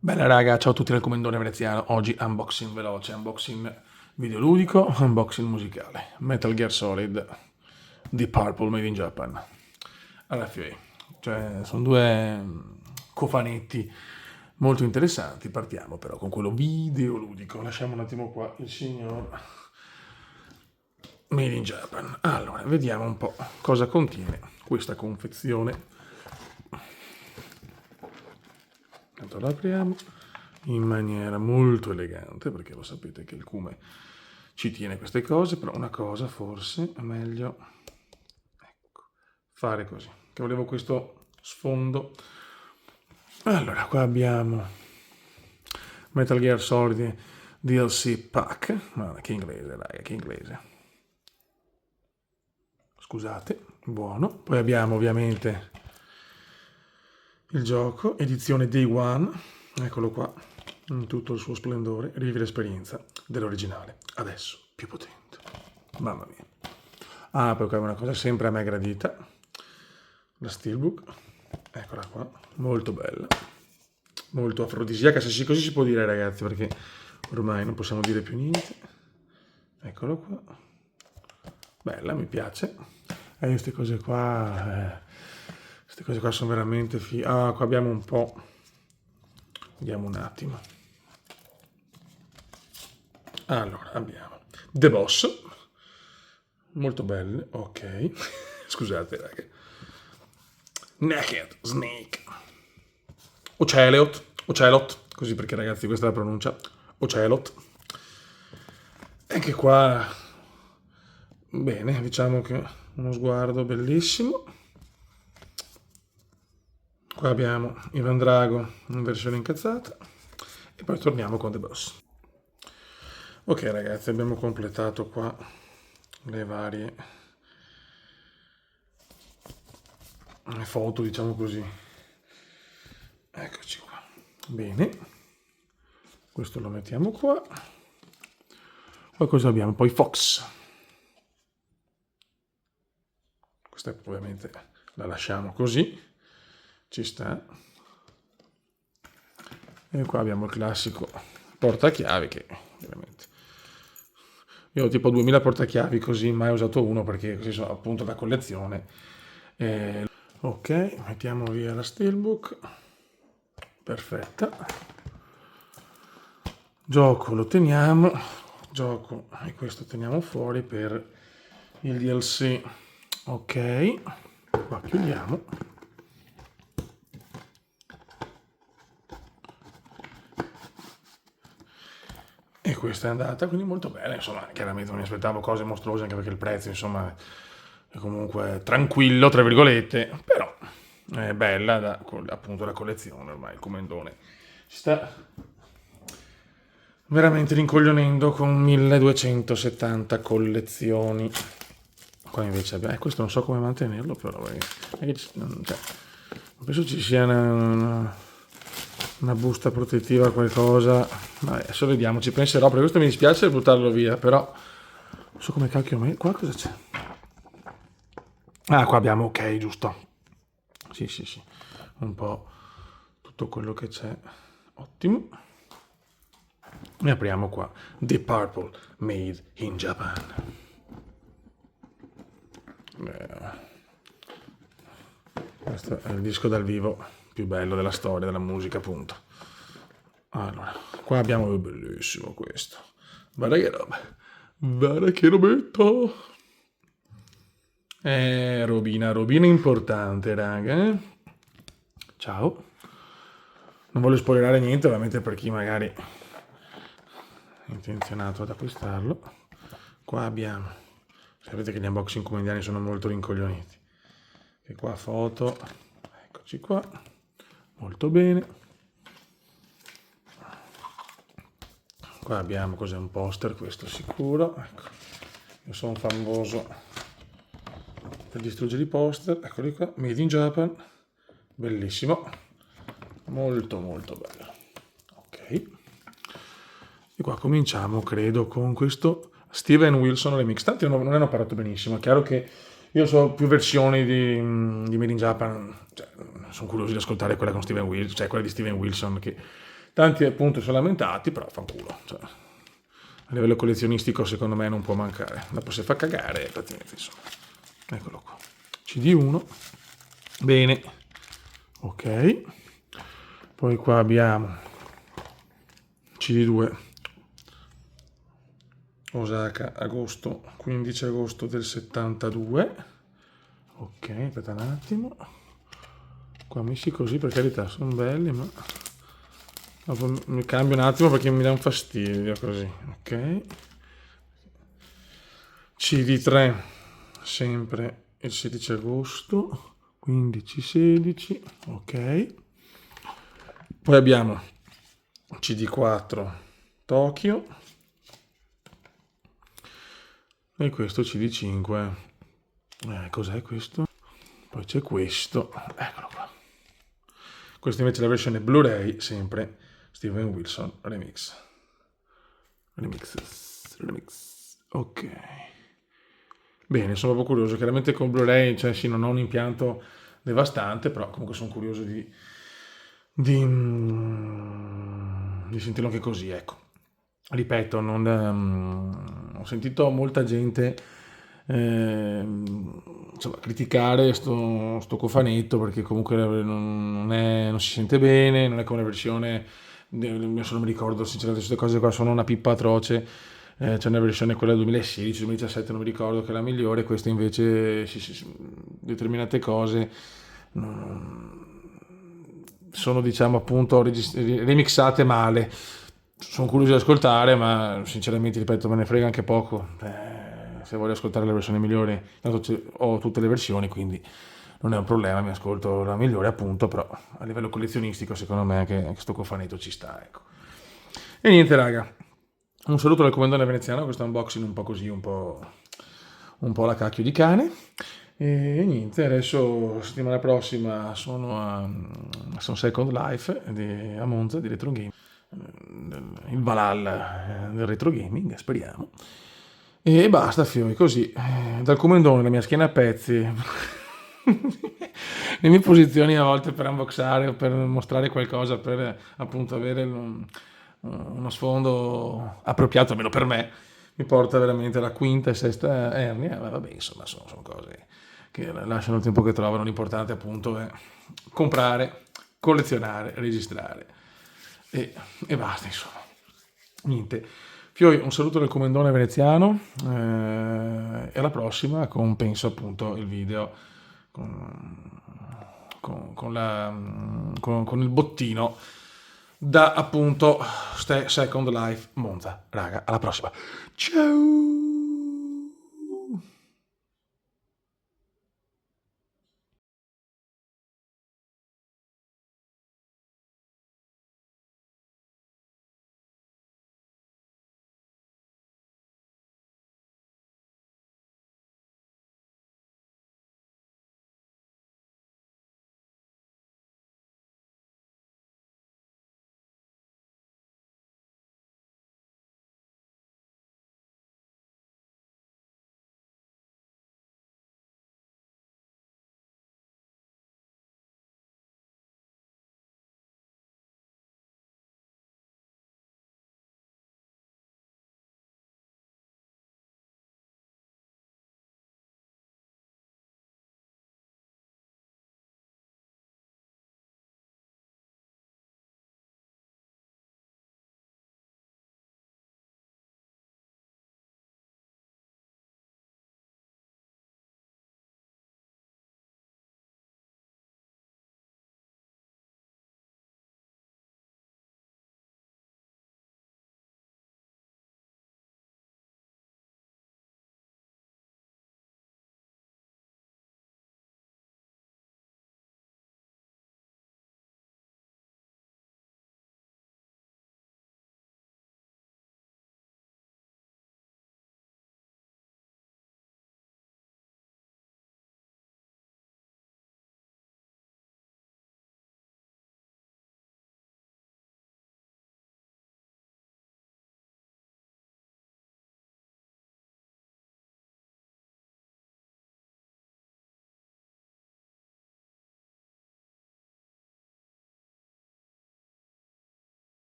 Bella raga, ciao a tutti dal Comendone Veneziano. Oggi unboxing veloce, unboxing videoludico, unboxing musicale. Metal Gear Solid di Purple Made in Japan. RFA. Cioè, sono due cofanetti molto interessanti. Partiamo però con quello videoludico. Lasciamo un attimo qua il signor Made in Japan. Allora, vediamo un po' cosa contiene questa confezione. Intanto la apriamo in maniera molto elegante, perché lo sapete che il Cume ci tiene queste cose, però una cosa forse è meglio, ecco, fare così, che volevo questo sfondo. Allora, qua abbiamo Metal Gear Solid DLC Pack, ma che inglese, raga, che inglese. Scusate, buono. Poi abbiamo ovviamente il gioco, edizione Day One, eccolo qua, in tutto il suo splendore, rivivi l'esperienza dell'originale, adesso più potente. Mamma mia. Ah, poi qua è una cosa sempre a me gradita, la Steelbook, eccola qua, molto bella, molto afrodisiaca, se così si può dire ragazzi, perché ormai non possiamo dire più niente. Eccolo qua, bella, mi piace. E queste cose qua sono veramente Ah, qua abbiamo un po'. Vediamo un attimo. Allora, abbiamo The Boss, molto belle, ok. Scusate, raga. Naked Snake. Ocelot, così perché ragazzi questa è la pronuncia. Ocelot. Anche qua, bene, diciamo che uno sguardo bellissimo. Qua abbiamo Ivan Drago in versione incazzata e poi torniamo con The Boss. Ok ragazzi, abbiamo completato qua le varie foto, diciamo così. Eccoci qua. Bene, questo lo mettiamo qua. Poi cosa abbiamo? Poi Fox. Questa ovviamente la lasciamo così, ci sta. E qua abbiamo il classico portachiavi che veramente... Io ho tipo 2000 portachiavi così, mai usato uno perché così sono appunto da collezione. Ok, mettiamo via la Steelbook. Perfetta. Gioco lo teniamo. Gioco e questo teniamo fuori per il DLC. Ok, qua chiudiamo. E questa è andata, quindi molto bene, insomma, chiaramente non mi aspettavo cose mostruose anche perché il prezzo, insomma, è comunque tranquillo, tra virgolette, però è bella, appunto la collezione ormai, il Comendone. Si sta veramente rincoglionendo con 1270 collezioni. Qua invece abbiamo, questo non so come mantenerlo, però, perché cioè, penso ci sia una busta protettiva, qualcosa. Vabbè, adesso vediamo, ci penserò, perché questo mi dispiace buttarlo via, però non so come cacchio qua cosa c'è. Ah, qua abbiamo, ok, giusto. Sì, sì, sì, un po' tutto quello che c'è, ottimo. E apriamo qua, The Purple Made in Japan. Questo è il disco dal vivo più bello della storia della musica, appunto. Allora, qua abbiamo bellissimo questo. Guarda che roba. Guarda che robetta. Robina importante, raga. Ciao. Non voglio spoilerare niente, ovviamente per chi magari è intenzionato ad acquistarlo. Qua abbiamo, sapete che gli unboxing comediani sono molto rincoglioniti. E qua foto, eccoci qua, molto bene. Qua abbiamo cos'è un poster, questo sicuro. Ecco, io sono famoso per distruggere i poster, eccoli qua, Made in Japan, bellissimo, molto molto bello. Ok, e qua cominciamo credo con questo Steven Wilson Remix. Tanti non ne hanno parlato benissimo, è chiaro che io so più versioni di Made in Japan, cioè, sono curioso di ascoltare quella con Steven Wilson, cioè quella di Steven Wilson che Tanti appunto sono lamentati, però fanculo. Cioè, a livello collezionistico secondo me non può mancare. Dopo se fa cagare, praticamente insomma. Eccolo qua. CD1. Bene. Ok. Poi qua abbiamo CD2. Osaka, agosto, 15 agosto del 72. Ok, aspetta un attimo. Qua messi così, per carità, sono belli, ma dopo mi cambio un attimo perché mi dà un fastidio così. Ok. CD3, sempre il 16 agosto, 15-16. Ok. Poi abbiamo CD4, Tokyo. E questo CD5. Cos'è questo? Poi c'è questo. Eccolo qua. Questa invece è la versione Blu-ray, sempre Steven Wilson Remix. Remix. Ok. Bene, sono proprio curioso. Chiaramente con Blu-ray, cioè sì, non ho un impianto devastante, però comunque sono curioso di sentirlo anche così, ecco. Ripeto, ho sentito molta gente insomma, criticare sto cofanetto perché comunque non si sente bene, non è come la versione, adesso non mi ricordo sinceramente queste cose qua, sono una pippa atroce. C'è una versione quella 2016-2017, non mi ricordo, che è la migliore, questa invece determinate cose sono diciamo appunto remixate male. Sono curioso di ascoltare, ma sinceramente ripeto me ne frega anche poco. Se voglio ascoltare la versione migliore, tanto ho tutte le versioni, quindi non è un problema, mi ascolto la migliore appunto, però a livello collezionistico secondo me anche sto cofanetto ci sta, ecco. E niente raga, un saluto dal comandante veneziano, questo unboxing un po' così, un po' alla cacchio di cane. E niente, adesso settimana prossima sono Second Life a Monza di Retro Game, il Valhalla del retro gaming, speriamo. E basta, fioi, così, dal comandone la mia schiena a pezzi, le mie posizioni a volte per unboxare o per mostrare qualcosa, per appunto avere uno sfondo appropriato, almeno per me, mi porta veramente alla quinta e sesta ernia, ma vabbè, insomma, sono cose che lasciano il tempo che trovano, l'importante appunto è comprare, collezionare, registrare e basta, insomma. Niente. Fioi, un saluto dal comandone veneziano e alla prossima con penso appunto il video con il bottino da appunto Second Life Monza. Raga, alla prossima. Ciao!